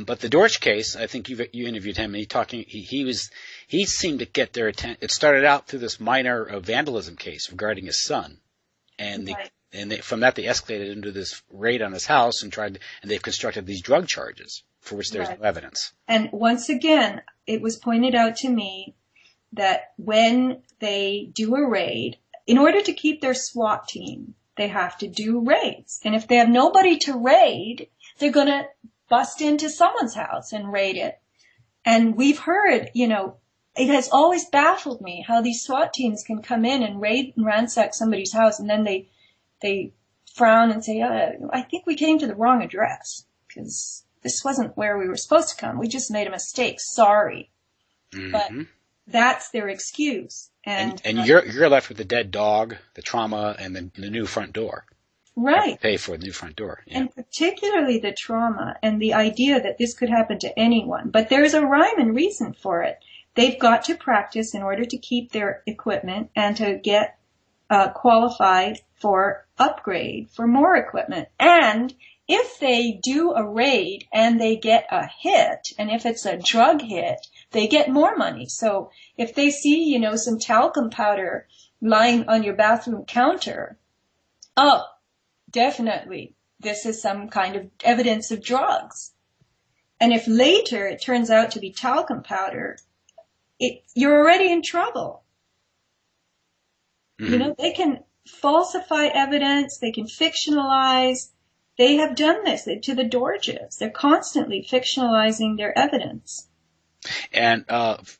But the Dortch case, I think you interviewed him, and he seemed to get their attention. It started out through this minor vandalism case regarding his son, And Right. from that they escalated into this raid on his house and they've constructed these drug charges for which there's Right. no evidence. And once again, it was pointed out to me that when they do a raid, in order to keep their SWAT team, they have to do raids. And if they have nobody to raid, they're going to bust into someone's house and raid it. And we've heard, it has always baffled me how these SWAT teams can come in and raid and ransack somebody's house, and then they frown and say, I think we came to the wrong address because this wasn't where we were supposed to come. We just made a mistake. Sorry. Mm-hmm. But that's their excuse. And you're left with the dead dog, the trauma, and the new front door. Right. Pay for the new front door. Yeah. And particularly the trauma and the idea that this could happen to anyone. But there's a rhyme and reason for it. They've got to practice in order to keep their equipment and to get qualified for upgrade, for more equipment. And if they do a raid and they get a hit, and if it's a drug hit, they get more money. So if they see, some talcum powder lying on your bathroom counter, definitely this is some kind of evidence of drugs. And if later it turns out to be talcum powder, you're already in trouble. Mm-hmm. They can falsify evidence, they can fictionalize. They have done this to the Dorjes. They're constantly fictionalizing their evidence. And of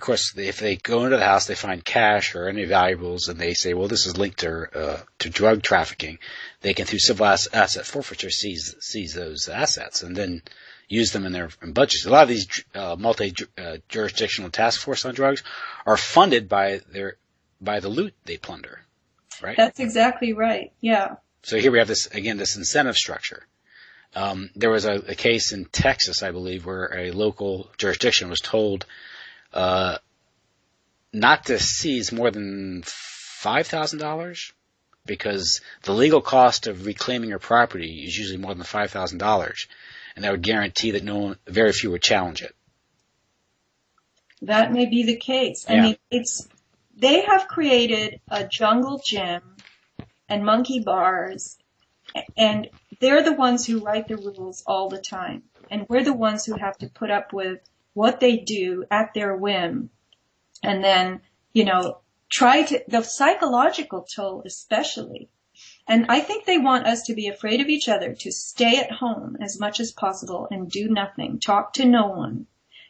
course, if they go into the house, they find cash or any valuables, and they say, well, this is linked to drug trafficking. They can, through civil asset forfeiture, seize those assets and then use them in their budgets. A lot of these multi-jurisdictional task force on drugs are funded by the loot they plunder, right? That's exactly right. Yeah. So here we have this incentive structure. There was a case in Texas, I believe, where a local jurisdiction was told not to seize more than $5,000 because the legal cost of reclaiming your property is usually more than $5,000, and that would guarantee that very few would challenge it. That may be the case. Yeah. I mean, they have created a jungle gym and monkey bars, and they're the ones who write the rules all the time. And we're the ones who have to put up with what they do at their whim. And then, the psychological toll especially. And I think they want us to be afraid of each other, to stay at home as much as possible and do nothing, talk to no one.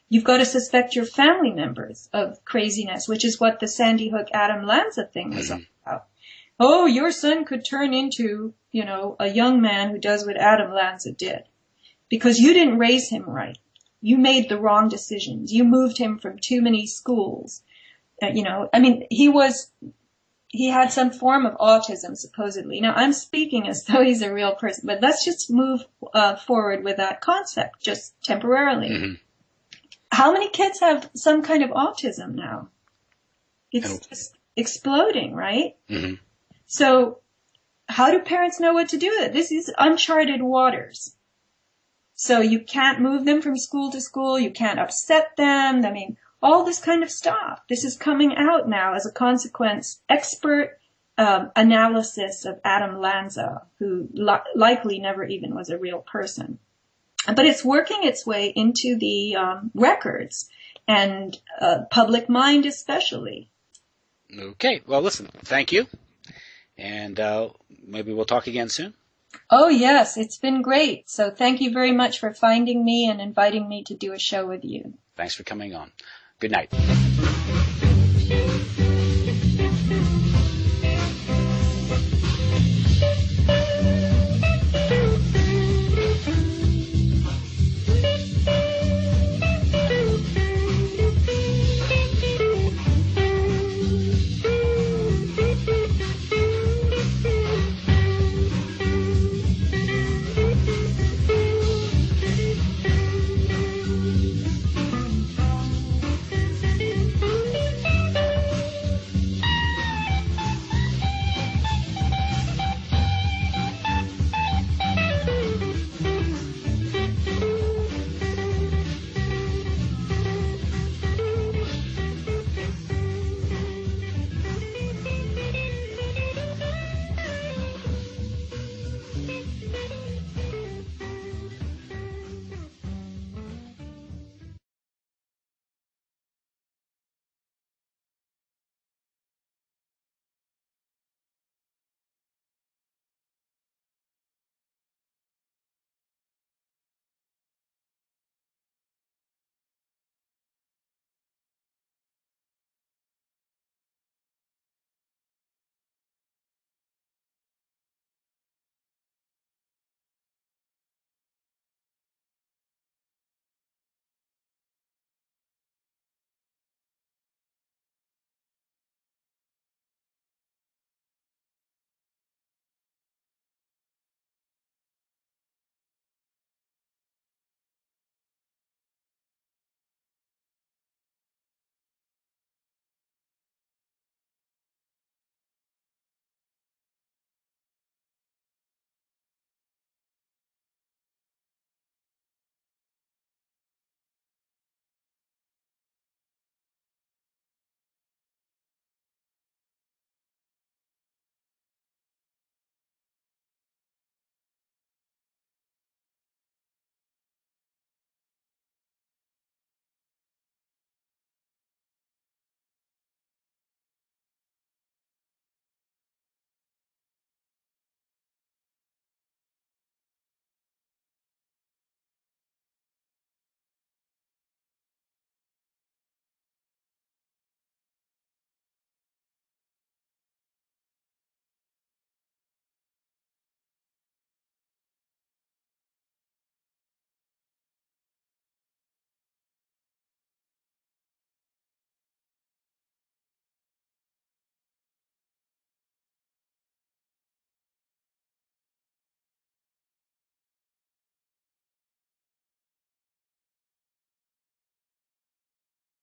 You've got to suspect your family members of craziness, which is what the Sandy Hook Adam Lanza thing was all about. Oh, your son could turn into, a young man who does what Adam Lanza did because you didn't raise him right. You made the wrong decisions. You moved him from too many schools. He had some form of autism, supposedly. Now, I'm speaking as though he's a real person, but let's just move forward with that concept, just temporarily. Mm-hmm. How many kids have some kind of autism now? It's just exploding, right? Mm-hmm. So how do parents know what to do with it? This is uncharted waters. So you can't move them from school to school. You can't upset them. I mean, all this kind of stuff. This is coming out now as a consequence. Expert analysis of Adam Lanza, who likely never even was a real person. But it's working its way into the records and public mind especially. Okay. Well, listen, thank you. And maybe we'll talk again soon. Oh, yes. It's been great. So thank you very much for finding me and inviting me to do a show with you. Thanks for coming on. Good night.